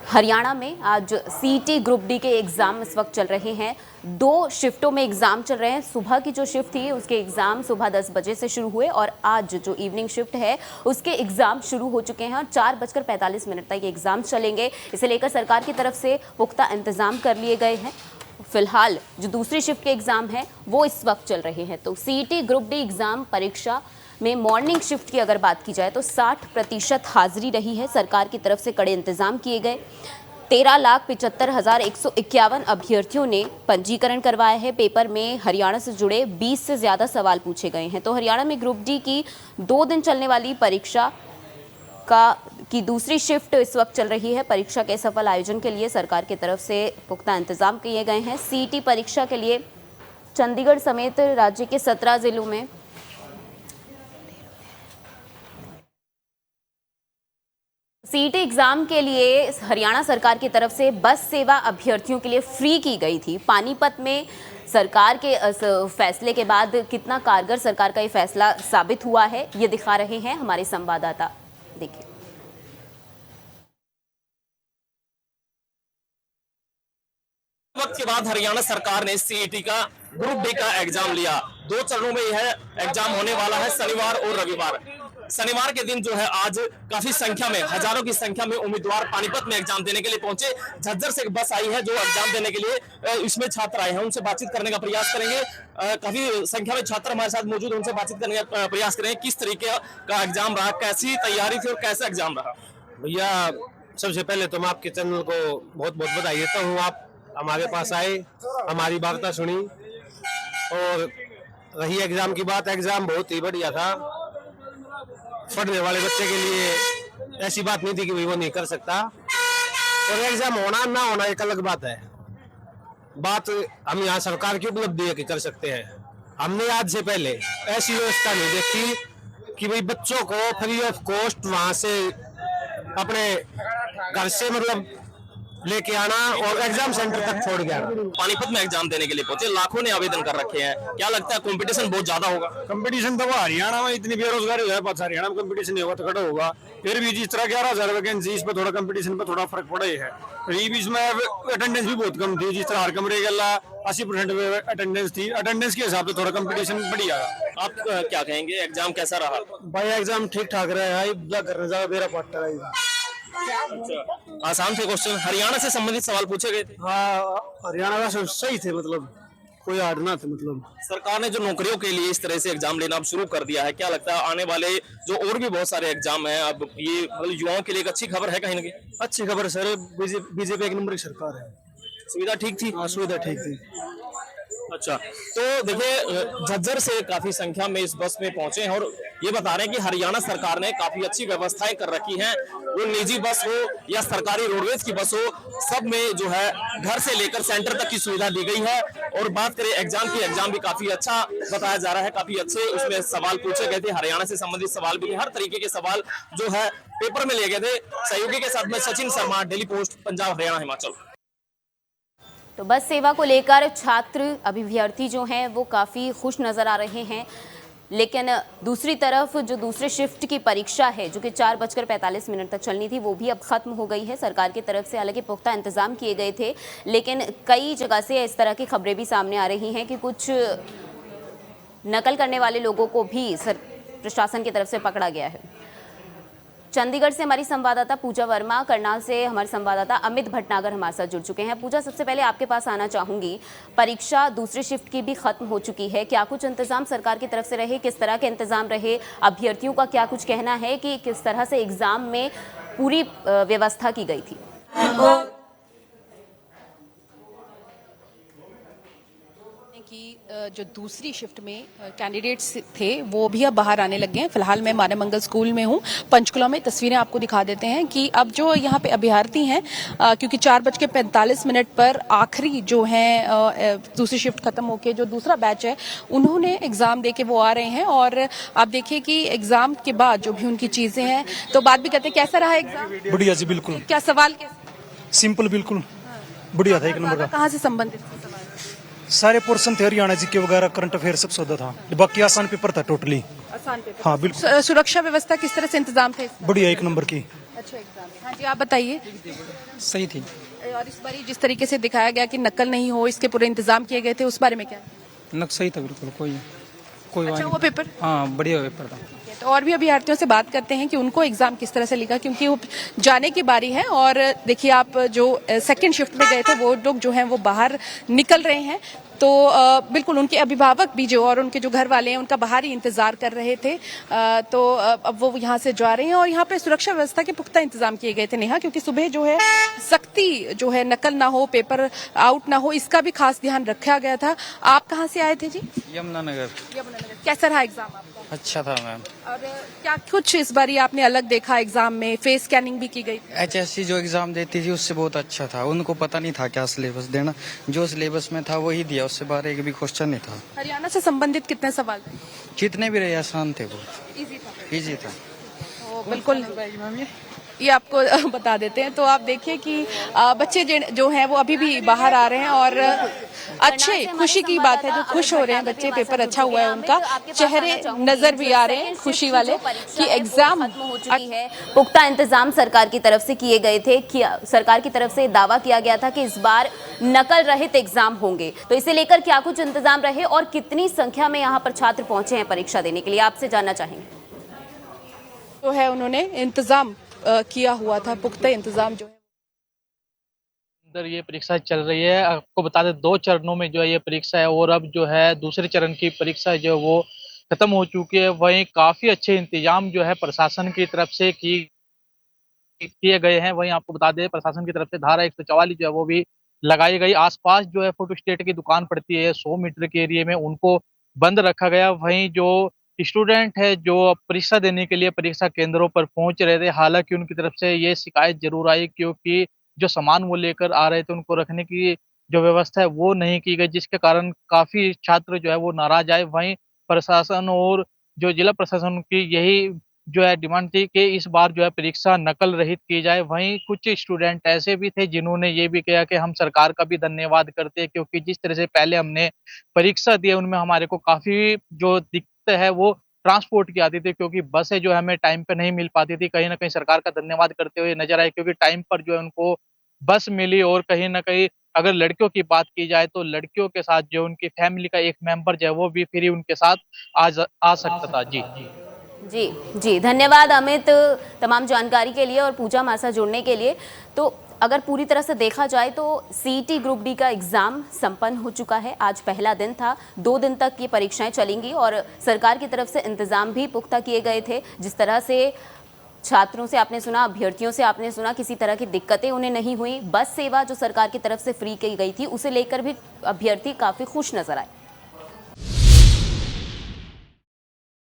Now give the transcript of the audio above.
हरियाणा में आज CET group D के एग्ज़ाम इस वक्त चल रहे हैं। 2 शिफ्टों में एग्ज़ाम चल रहे हैं। सुबह की जो शिफ्ट थी उसके एग्ज़ाम सुबह 10 बजे से शुरू हुए और आज जो इवनिंग शिफ्ट है उसके एग्ज़ाम शुरू हो चुके हैं और 4:45 तक ये एग्ज़ाम चलेंगे। इसे लेकर सरकार की तरफ से पुख्ता इंतज़ाम कर लिए गए हैं। फिलहाल जो दूसरी शिफ्ट के एग्ज़ाम हैं वो इस वक्त चल रहे हैं। तो सीईटी ग्रुप डी एग्ज़ाम परीक्षा में मॉर्निंग शिफ्ट की अगर बात की जाए तो 60% हाजिरी रही है। सरकार की तरफ से कड़े इंतजाम किए गए। 13,75,151 अभ्यर्थियों ने पंजीकरण करवाया है। पेपर में हरियाणा से जुड़े 20 से ज़्यादा सवाल पूछे गए हैं। तो हरियाणा में ग्रुप डी की 2 दिन चलने वाली परीक्षा की दूसरी शिफ्ट इस वक्त चल रही है। परीक्षा के सफल आयोजन के लिए सरकार की तरफ से पुख्ता इंतजाम किए गए हैं। सीईटी परीक्षा के लिए चंडीगढ़ समेत राज्य के 17 जिलों में सीईटी एग्जाम के लिए हरियाणा सरकार की तरफ से बस सेवा अभ्यर्थियों के लिए फ्री की गई थी। पानीपत में सरकार के फैसले के बाद कितना कारगर सरकार का ये फैसला साबित हुआ है, ये दिखा रहे हैं हमारे संवाददाता। देखिए, वक्त के बाद हरियाणा सरकार ने सीईटी का ग्रुप डी का एग्जाम लिया। 2 चरणों में यह एग्जाम होने वाला है, शनिवार और रविवार। शनिवार के दिन जो है आज काफी संख्या में, हजारों की संख्या में उम्मीदवार पानीपत में एग्जाम देने के लिए पहुंचे। झज्जर से एक बस आई है जो एग्जाम देने के लिए इसमें छात्र आए हैं, उनसे बातचीत करने का प्रयास करेंगे। काफी संख्या में छात्र हमारे साथ मौजूद, उनसे बातचीत करने का प्रयास करेंगे। किस तरीके का एग्जाम रहा, कैसी तैयारी थी और कैसा एग्जाम रहा? भैया, सबसे पहले तो मैं आपके चैनल को बहुत बहुत बधाई देता हूँ। आप हमारे पास आए, हमारी वार्ता सुनी और रही एग्जाम की बात, एग्जाम बहुत ही बढ़िया था। पढ़ने वाले बच्चे के लिए ऐसी बात नहीं थी कि वो नहीं कर सकता, और एग्जाम होना ना होना एक अलग बात है। बात हम यहाँ सरकार की उपलब्धि है कि कर सकते हैं। हमने आज से पहले ऐसी व्यवस्था नहीं देखी कि भाई बच्चों को फ्री ऑफ कॉस्ट वहां से अपने घर से मतलब लेके आना और एग्जाम सेंटर तक छोड़ गया। पानीपत में एग्जाम देने के लिए पहुंचे, लाखों ने आवेदन कर रखे हैं। क्या लगता है कंपटीशन बहुत ज्यादा होगा? कंपटीशन तो वो हरियाणा में इतनी बेरोजगारी है, बस हरियाणा में कंपटीशन नहीं होगा तो खड़ा होगा। फिर भी जिस तरह 11,000 वैकेंसी, इस पर थोड़ा कंपटीशन पर थोड़ा फर्क पड़ा ही है। ये भी इसमें अटेंडेंस भी बहुत कम थी। जिस तरह हर कमरे के 80% अटेंडेंस थी, अटेंडेंस के हिसाब से थोड़ा कंपटीशन बढ़िया। आप क्या कहेंगे, एग्जाम कैसा रहा? भाई एग्जाम ठीक ठाक रहा है, ज्यादा मेरा पार्टनर है। आसान थे क्वेश्चन? हरियाणा से संबंधित सवाल पूछे गए थे? हाँ, हरियाणा का सही थे, मतलब कोई हार्ड ना थे। मतलब सरकार ने जो नौकरियों के लिए इस तरह से एग्जाम लेना अब शुरू कर दिया है, क्या लगता है आने वाले जो और भी बहुत सारे एग्जाम हैं, अब ये मतलब युवाओं के लिए एक अच्छी खबर है कहीं ना कहीं? अच्छी खबर सर, बीजेपी 1 नंबर की सरकार है। सुविधा ठीक थी? हाँ, सुविधा ठीक थी। अच्छा, तो देखिए झज्जर से काफी संख्या में इस बस में पहुंचे हैं और ये बता रहे हैं कि हरियाणा सरकार ने काफी अच्छी व्यवस्थाएं कर रखी हैं। वो निजी बस हो या सरकारी रोडवेज की बस हो, सब में जो है घर से लेकर सेंटर तक की सुविधा दी गई है। और बात करें एग्जाम की, एग्जाम भी काफी अच्छा बताया जा रहा है, काफी अच्छे उसमें सवाल पूछे गए थे। हरियाणा से संबंधित सवाल भी थे, हर तरीके के सवाल जो है पेपर में लिए गए थे। सहयोगी के साथ में सचिन शर्मा, डेली पोस्ट, पंजाब, हरियाणा, हिमाचल। तो बस सेवा को लेकर छात्र अभ्यर्थी जो हैं वो काफ़ी खुश नज़र आ रहे हैं। लेकिन दूसरी तरफ जो दूसरे शिफ्ट की परीक्षा है जो कि 4:45 तक चलनी थी, वो भी अब ख़त्म हो गई है। सरकार की तरफ से हालांकि पुख्ता इंतज़ाम किए गए थे, लेकिन कई जगह से इस तरह की खबरें भी सामने आ रही हैं कि कुछ नकल करने वाले लोगों को भी प्रशासन की तरफ से पकड़ा गया है। चंडीगढ़ से हमारी संवाददाता पूजा वर्मा, करनाल से हमारे संवाददाता अमित भटनागर हमारे साथ जुड़ चुके हैं। पूजा, सबसे पहले आपके पास आना चाहूंगी, परीक्षा दूसरी शिफ्ट की भी खत्म हो चुकी है, क्या कुछ इंतजाम सरकार की तरफ से रहे, किस तरह के इंतजाम रहे, अभ्यर्थियों का क्या कुछ कहना है कि किस तरह से एग्जाम में पूरी व्यवस्था की गई थी? कि जो दूसरी शिफ्ट में कैंडिडेट्स थे वो भी अब बाहर आने लगे हैं। फिलहाल मैं मानव मंगल स्कूल में हूँ, पंचकुला में। तस्वीरें आपको दिखा देते हैं कि अब जो यहाँ पे अभ्यर्थी हैं, क्योंकि 4:45 पर आखिरी जो हैं दूसरी शिफ्ट खत्म होके जो दूसरा बैच है उन्होंने एग्जाम दे के वो आ रहे हैं। और आप देखिए कि एग्जाम के बाद जो भी उनकी चीजें हैं, तो बात भी करते हैं कैसा रहा एग्जाम? बढ़िया जी, बिल्कुल। क्या सवाल कैसे? सिंपल, बिल्कुल बढ़िया था, 1 नंबर का। कहाँ से संबंधित सवाल? सारे पोर्शन थे, हरियाणा जी के वगैरह, करंट अफेयर सब सौदा था। बाकी आसान पेपर था टोटली। आसान पेपर? हाँ, बिल्कुल। सुरक्षा व्यवस्था किस तरह से इंतजाम थे? बढ़िया, 1 नंबर की। अच्छा एग्जाम है। हाँ जी, आप बताइए। सही थी। और इस बार जिस तरीके से दिखाया गया कि नकल नहीं हो, इसके पूरे इंतजाम किए गए थे, उस बारे में क्या? नक सही था बिल्कुल, कोई कोई अच्छा वहाँ वो पेपर। हाँ बढ़िया पेपर था। तो और भी अभ्यर्थियों से बात करते हैं कि उनको एग्जाम किस तरह से लिखा, क्योंकि वो जाने की बारी है। और देखिए आप जो सेकंड शिफ्ट में गए थे वो लोग जो हैं वो बाहर निकल रहे हैं, तो बिल्कुल उनके अभिभावक भी जो और उनके जो घर वाले हैं उनका बाहर ही इंतजार कर रहे थे। तो अब वो यहाँ से जा रहे हैं और यहाँ पे सुरक्षा व्यवस्था के पुख्ता इंतजाम किए गए थे नेहा, क्योंकि सुबह जो है सख्ती जो है, नकल ना हो, पेपर आउट ना हो, इसका भी खास ध्यान रखा गया था। आप कहाँ से आए थे जी? यमुनानगर। यमुनानगर। कैसा रहा एग्जाम आपका? अच्छा था मैम। और क्या कुछ इस बार आपने अलग देखा एग्जाम में? फेस स्कैनिंग भी की गई? HSC जो एग्जाम देती थी उससे बहुत अच्छा था। उनको पता नहीं था क्या सिलेबस देना, जो सिलेबस में था वही दिया, उससे बाहर एक भी क्वेश्चन नहीं था। हरियाणा से संबंधित कितने सवाल थे? जितने भी रहे आसान थे, बहुत इजी था। इजी था। तो बिल्कुल ये आपको बता देते हैं। तो आप देखिए कि बच्चे जो हैं वो अभी भी बाहर आ रहे हैं और अच्छे खुशी की बात है, जो खुश हो रहे हैं बच्चे, पेपर अच्छा हुआ है उनका, चेहरे नजर भी आ रहे हैं खुशी वाले कि एग्जाम खत्म हो चुकी है। पुख्ता इंतजाम सरकार की तरफ से किए गए थे कि सरकार की तरफ से दावा किया गया था कि इस बार नकल रहित एग्जाम होंगे। तो इसे लेकर क्या कुछ इंतजाम रहे और कितनी संख्या में यहाँ पर छात्र पहुंचे हैं परीक्षा देने के लिए, आपसे जानना चाहेंगे। तो है उन्होंने इंतजाम किया हुआ था, पुख्ता इंतजाम जो है अंदर ये परीक्षा चल रही है। आपको बता दें 2 चरणों में जो है ये परीक्षा है और अब जो है दूसरे चरण की परीक्षा जो है वो खत्म हो चुकी है। वहीं काफी अच्छे इंतजाम जो है प्रशासन की तरफ से किए गए हैं। वहीं आपको बता दें प्रशासन की तरफ से धारा 144 जो है वो भी लगाई गई। आसपास जो है फोटो स्टेट की दुकान पड़ती है 100 मीटर के एरिया में, उनको बंद रखा गया। वहीं जो स्टूडेंट है जो परीक्षा देने के लिए परीक्षा केंद्रों पर पहुंच रहे थे, हालांकि उनकी तरफ से ये शिकायत जरूर आई क्योंकि जो सामान वो लेकर आ रहे थे उनको रखने की जो व्यवस्था है वो नहीं की गई, जिसके कारण काफी छात्र जो है वो नाराज आए। वहीं प्रशासन और जो जिला प्रशासन की यही जो है डिमांड थी कि इस बार जो है परीक्षा नकल रहित की जाए। वहीं कुछ स्टूडेंट ऐसे भी थे जिन्होंने ये भी कहा कि हम सरकार का भी धन्यवाद करते हैं क्योंकि जिस तरह से पहले हमने परीक्षा दी है उनमें हमारे को काफी जो दिक्कत है वो ट्रांसपोर्ट की आती थी, क्योंकि बसें जो है हमें टाइम पे नहीं मिल पाती थी। कहीं ना कहीं सरकार का धन्यवाद करते हुए नजर आए क्योंकि टाइम पर जो है उनको बस मिली। और कहीं ना कहीं अगर लड़कियों की बात की जाए तो लड़कियों के साथ जो उनकी फैमिली का एक मेंबर जो है वो भी फ्री उनके साथ आ सकता था। जी जी जी, धन्यवाद अमित तमाम जानकारी के लिए और पूजा हमारे साथ जुड़ने के लिए। तो अगर पूरी तरह से देखा जाए तो सीईटी ग्रुप डी का एग्जाम संपन्न हो चुका है। आज पहला दिन था, 2 दिन तक ये परीक्षाएं चलेंगी और सरकार की तरफ से इंतजाम भी पुख्ता किए गए थे। जिस तरह से छात्रों से आपने सुना, अभ्यर्थियों से आपने सुना, किसी तरह की दिक्कतें उन्हें नहीं हुई। बस सेवा जो सरकार की तरफ से फ्री की गई थी उसे लेकर भी अभ्यर्थी काफी खुश नजर आए।